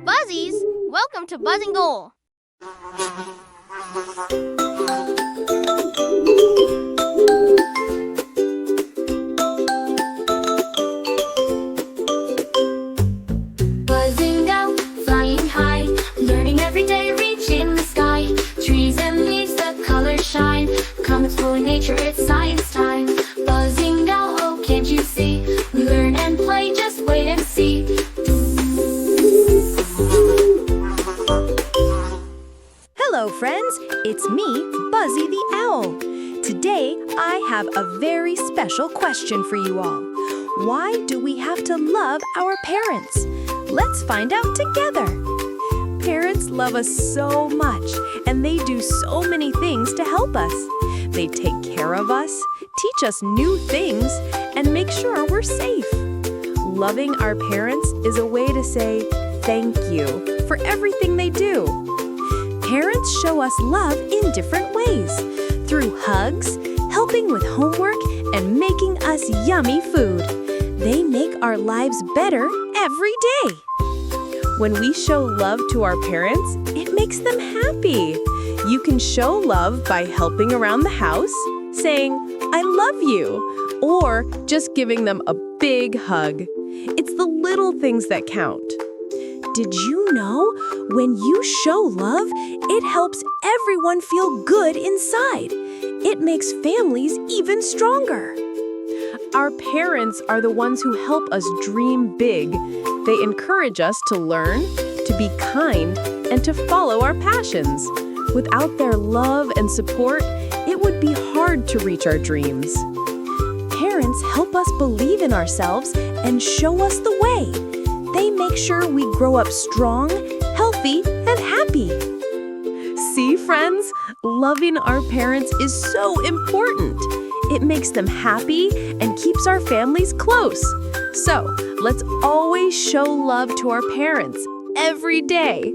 Buzzies, welcome to BuzzingOwl. Buzzing out, flying high, learning every day, reaching the sky. Trees and leaves, the colors shine. Come exploring nature, it's science time. Buzzing out, oh, can't you see? We learn and play, just wait and see. Hello friends, it's me, Buzzy the Owl. Today I have a very special question for you all. Why do we have to love our parents? Let's find out together. Parents love us so much, and they do so many things to help us. They take care of us, teach us new things, and make sure we're safe. Loving our parents is a way to say thank you for everything they do. Parents show us love in different ways, through hugs, helping with homework, and making us yummy food. They make our lives better every day. When we show love to our parents, it makes them happy. You can show love by helping around the house, saying, "I love you," or just giving them a big hug. It's the little things that count. Did you know when you show love, it helps everyone feel good inside? It makes families even stronger. Our parents are the ones who help us dream big. They encourage us to learn, to be kind, and to follow our passions. Without their love and support, it would be hard to reach our dreams. Parents help us believe in ourselves and show us the way. They make sure we grow up strong, healthy, and happy. See, friends, loving our parents is so important. It makes them happy and keeps our families close. So, let's always show love to our parents every day.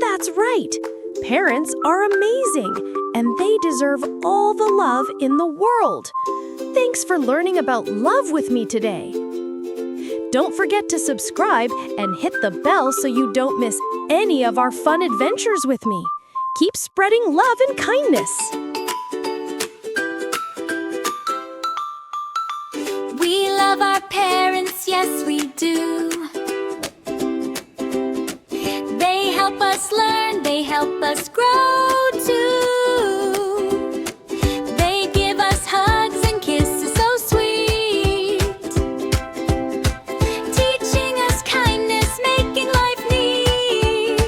That's right. Parents are amazing, and they deserve all the love in the world. Thanks for learning about love with me today. Don't forget to subscribe and hit the bell so you don't miss any of our fun adventures with me. Keep spreading love and kindness. We love our parents, yes we do. They help us learn, they help us grow too. They give us hugs and kisses so sweet, teaching us kindness, making life neat.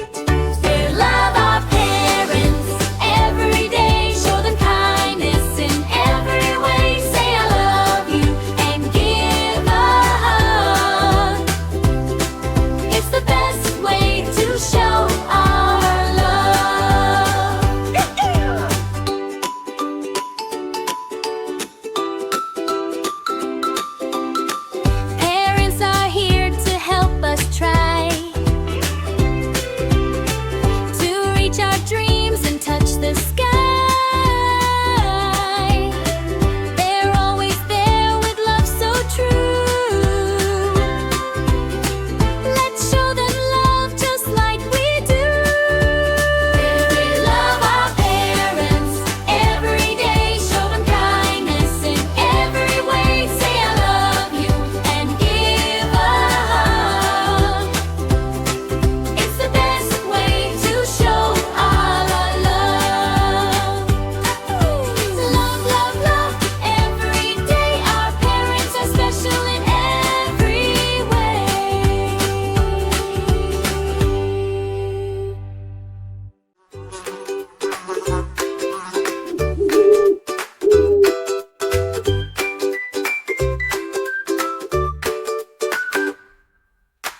We love our parents every day, show them kindness in every way. Say I love you and give a hug. It's the best way to show our love. Parents are here to help us try to reach our dreams and touch the sky. They're always there with love so true. Let's show them love just like we do. We love our parents every day, show them kindness in every way. Say I love you and give a hug. It's the best way to show our love. Love, love, love every day. Our parents are special in every way.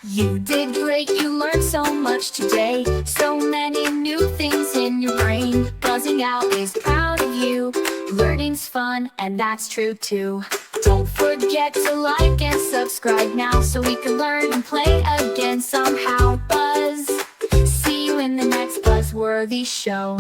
You did great, you learned so much today. So many new things in your brain. Buzzing Out is proud of you. Learning's fun, and that's true too. Don't forget to like and subscribe now so we can learn and play again somehow. Buzz, see you in the next Buzzworthy show.